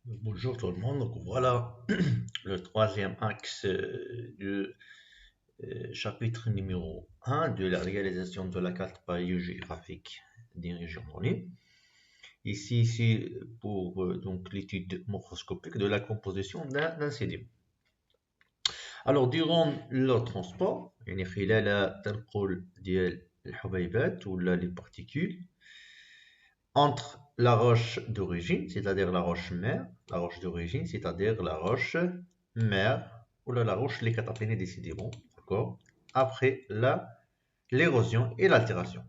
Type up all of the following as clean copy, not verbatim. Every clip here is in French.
Bonjour tout le monde, donc voilà le troisième axe du chapitre numéro un de la réalisation de la carte paléogéographique des régions données. Ici, c'est pour donc l'étude morphoscopique de la composition d'un sédiment. Alors, durant le transport, يعني خلال تنقل ديال الحبيبات ولا les particules entre la roche d'origine, c'est-à-dire la roche mère, la roche d'origine, c'est-à-dire la roche mère, ou la roche les cataplénées décidément, d'accord, après l'érosion et l'altération.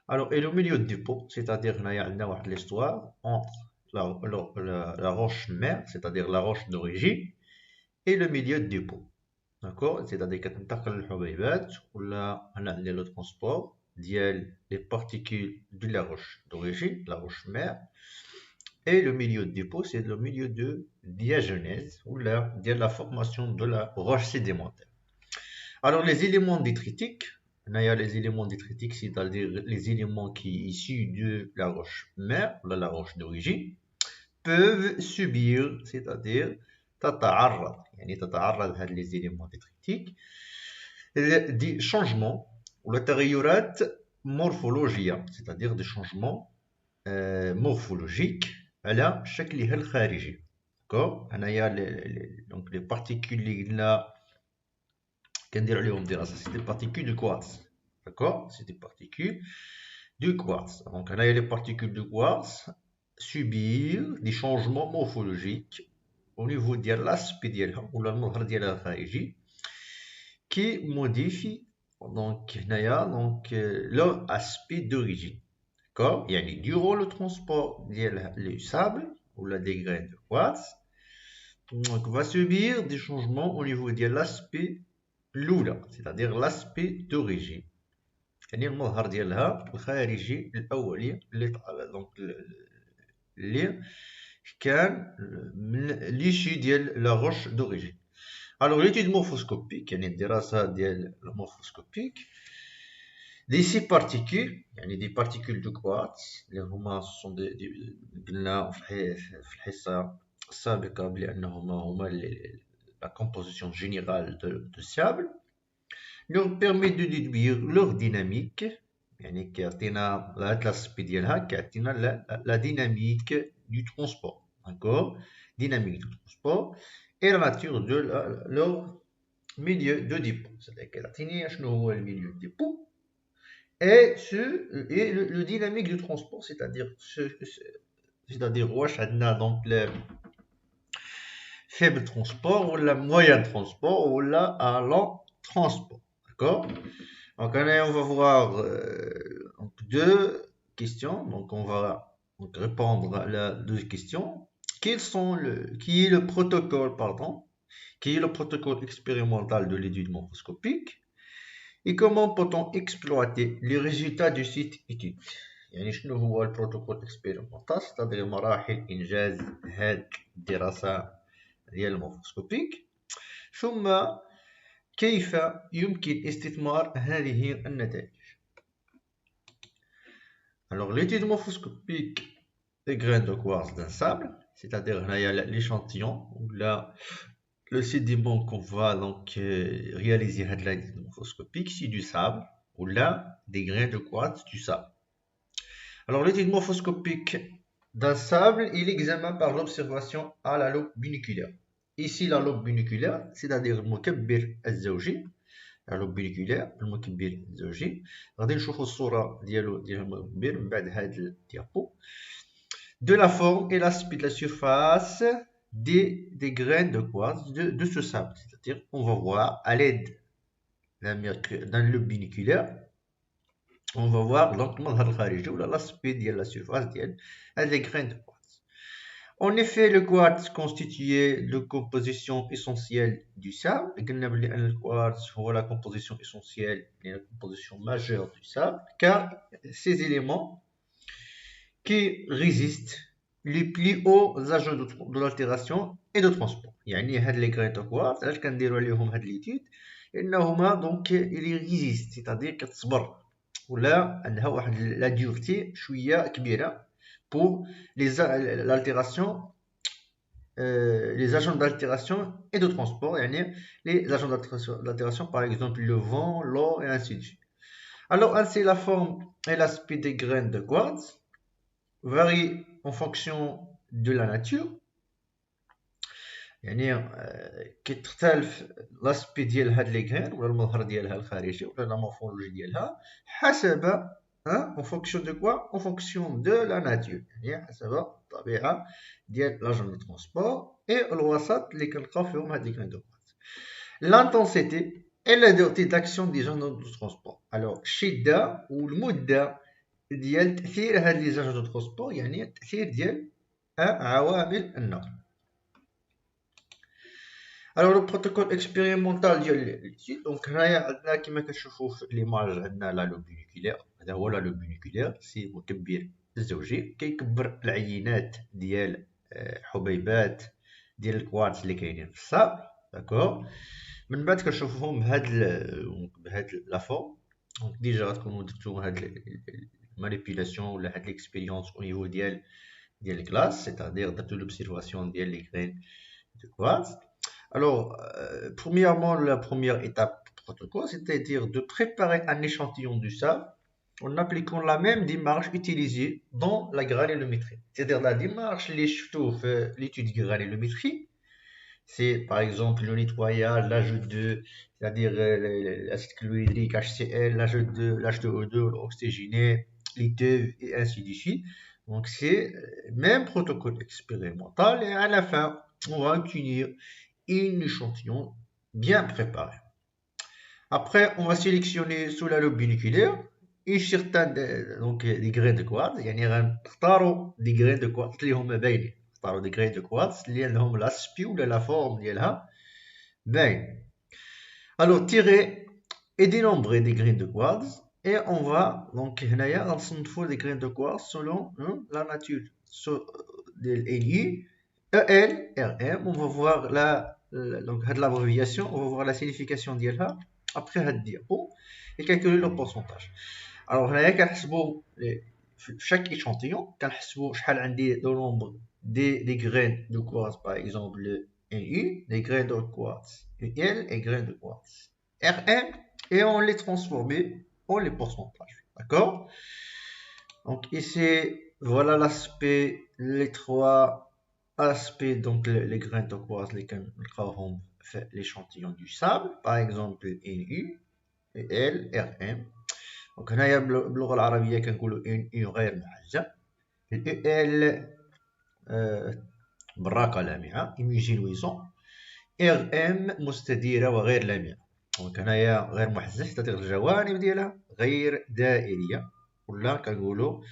Alors, et le milieu de dépôt, c'est-à-dire il y a l'histoire entre la roche mère, c'est-à-dire la roche d'origine, et le milieu de dépôt. D'accord, c'est-à-dire كتنتقل الحبيبات ولا انا عندي le transport ديال les particules de la roche d'origine, la roche mère, et le milieu de dépôt, c'est le milieu de diagenèse ou de la formation de la roche sédimentaire. Alors les éléments détritiques, il y a les éléments détritiques, c'est-à-dire les éléments qui sont issus de la roche mère, ou de la roche d'origine, peuvent subir, c'est-à-dire تتعرض يعني تتعرض هاد les éléments détritiques des changements ou la تغيرات morphologiques, c'est-à-dire des changements morphologiques على شكلها الخارجي. d'accord هنايا donc les particules اللي قلنا كندير عليهم دراسه c'est des particules de quartz. d'accord, c'est des particules de quartz. donc هنايا les particules de quartz subir des changements morphologiques au niveau de l'aspect ديالها ولا المظهر ديالها الخارجي qui modifie donc leur aspect d'origine. d'accord, يعني durant le transport du sable ou la des grains de quartz, donc va subir des changements au niveau de l'aspect l'oula, c'est-à-dire l'aspect d'origine. يعني المظهر ديالها الخارجي الاولي donc اللي كان من ليشي ديال la roche d'origine. Alors l'étude morphoscopique, يعني الدراسة ديال المورفوسكوبيك دي سي بارتيكول يعني دي بارتيكول دو كوارتز اللي هما سون قلنا في الحصة السابقة بأنهما la composition générale de sable leur permet de déduire leur dynamique يعني كيعطينا هاد لاسبي ديالها كيعطينا la dynamique du transport. d'accord, dynamique du transport et la nature de leur milieu de dépôt. c'est-à-dire كيعطيني شنو هو الميليو دو dépôt et le dynamique du transport, c'est-à-dire واش عندنا donc le faible transport ou le moyen transport ou le long transport. d'accord, donc on va voir donc deux questions. donc on va donc répondre à la deux questions. Qui est le protocole, pardon, qui est le protocole expérimental de l'étude morphoscopique et comment peut-on exploiter les résultats du site étude. يعني شنو هو البروتوكول اكسبيريمونتال c'est-à-dire مراحل انجاز هاد الدراسة ديال المورفوسكوبيك ثم كيف يمكن استثمار هذه النتائج. Alors l'étude morphoscopique des grains de quartz d'un sable, c'est-à-dire l'échantillon ou le sédiment qu'on va donc réaliser à l'étude morphoscopique, c'est du sable ou là des grains de quartz du sable. Alors l'étude morphoscopique d'un sable, il examine par l'observation à la loupe biniculaire. Ici la loupe biniculaire, c'est-à-dire المكبر الزوجي. la loupe biniculaire المكبر الزوجي. غادي نشوفوا الصورة ديال المكبر من بعد هاد الديابو. De la forme et l'aspect de la surface des graines de quartz de ce sable. C'est-à-dire on va voir à l'aide d'un loupe biniculaire, on va voir donc l'aspect de la surface des graines de quartz. En effet, le quartz constitué de composition essentielle du sable. Le quartz est la composition essentielle et la composition majeure du sable, car ces éléments qui résistent les plus hauts agents de l'altération et de transport. يعني هاد les grains de quartz علاش كنديروا عليهم هاد l'étude لأنهما donc ils résistent, c'est-à-dire كتصبر ولا عندها واحد لا ديورتي شويه كبيره pour l'altération les agents d'altération et de transport, يعني les agents d'altération, par exemple le vent, l'eau et ainsi de suite. Alors, ainsi la forme et l'aspect des graines de quartz varient en fonction de la nature. يعني كتختلف لاسبي ديال هاد لي غرين ولا المظهر ديالها الخارجي ولا لا مورفولوجي ديالها حسب en fonction de quoi? En fonction de la nature. يعني حسب الطبيعة ديال لاجون دو ترونسبور et الوسط اللي كنلقاو فيهم هاد لي غرين دو كوارتز. L'intensité et la durée d'action des agents de transport. Alors, الشدة والمدة ديال تأثير هاد لي agents de transport يعني التأثير ديال عوامل النقل. Alors le protocole expérimental ديال l'étude donc هنايا عندنا كما كتشوفوا في ليماج عندنا لا لوب بينيكولير هذا هو لا لوب بينيكولير سي مكبر الزوجي كيكبر العينات ديال حبيبات ديال الكوارتز اللي كاينين في الصابل داكور من بعد كنشوفوهم بهاد لا فورم دونك ديجا غتكونوا درتو هاد المانيبيلاسيون ولا هاد ليكسبيريونس او نيفو ديال الكلاس سيتادير درتو لوبسيرفاسيون ديال لي غرين دو كوارتز. Alors, premièrement, la première étape du protocole, c'est-à-dire de préparer un échantillon du sable en appliquant la même démarche utilisée dans la granulométrie. C'est-à-dire la démarche, les chefs l'étude de granulométrie, c'est par exemple le nettoyage, l'ajout de, c'est-à-dire l'acide chlorhydrique, HCl, l'ajout de l'H2O2, l'oxygéné, les TEV et ainsi de suite. Donc, c'est le même protocole expérimental et à la fin, on va obtenir un échantillon bien préparé. Après, on va sélectionner sous la loupe biniculaire certains donc des grains de quartz. يعني غنختاروا des grains de quartz اللي هما باينين. نختاروا des grains de quartz اللي عندهم l'aspect ولا la forme ديالها باين. Alors, tirer et dénombrer des grains de quartz et on va donc هنايا غنصنفوا des grains de quartz selon la nature de LI, EL, RM. On va voir donc l'abréviation, on va voir la signification ديالها après هاد diapo et calculer le pourcentage. Alors هنايا كنحسبوا chaque échantillon كنحسبوا شحال عندي le nombre des graines de quartz par exemple le NU, les grains de quartz EL et grains de quartz RM et on les transforme en les pourcentages. D'accord? Donc ici voilà l'aspect, les trois aspects, donc les grains de quartz les كنلقاوهم في l'échantillon du sable par exemple NU EL RM. دونك هنايا باللغه العربيه كنقولوا NU غير محجم EL براقه لامعه ايميجين لويزون RM مستديره وغير لامعه. دونك هنايا غير محجم تدير الجوانب ديالها غير دائريه ولا كنقولوا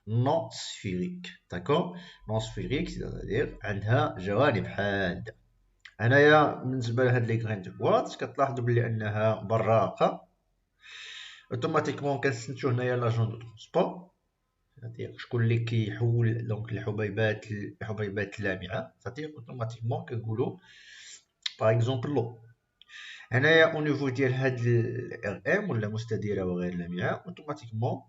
نون سفيريك. داكور نون سفيريك c'est-à-dire عندها جوانب حاده. هنايا بالنسبه لهاد لي غرين دو كوارتز كتلاحظوا بلي انها براقه اوتوماتيكمون كنستنتجو هنايا لاجون دو ترونسبور c'est-à-dire شكون اللي كيحول دونك الحبيبات اللامعه c'est-à-dire اوتوماتيكمون كنقولوا باغ اكزومبل لو. هنايا او نيفو ديال هاد ال RM ولا مستديره وغير لامعه اوتوماتيكمون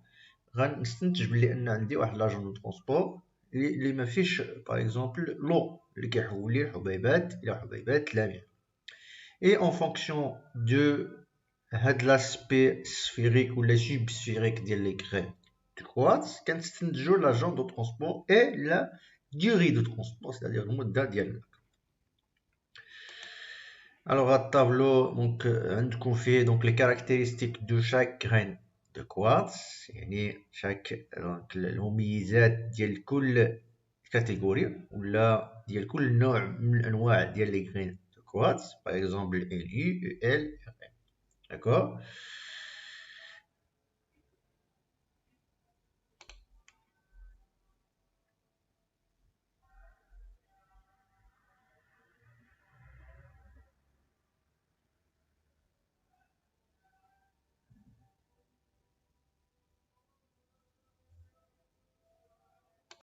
غنستنتج بلي ان عندي واحد لاجون دو ترونسبور اللي ما فيش باغ اكزومبل لو اللي كيحول لي الحبيبات الى حبيبات لامعه. اي اون فونكسيون دو هاد لاسبي سفيريك ولا سوبسفيريك ديال لي غرين دو كوارتز كنستنتجو لاجون دو ترونسبور اي لا durée de transport c'est-à-dire المده ديال النقل. Alors à tableau donc عندكم فيه donc les caractéristiques de chaque grain de quartz يعني chaque donc المميزات ديال كل كاتيجوري ولا ديال كل نوع من الانواع ديال لي غرين دو كوارتز par exemple NU, EL, RM. D'accord?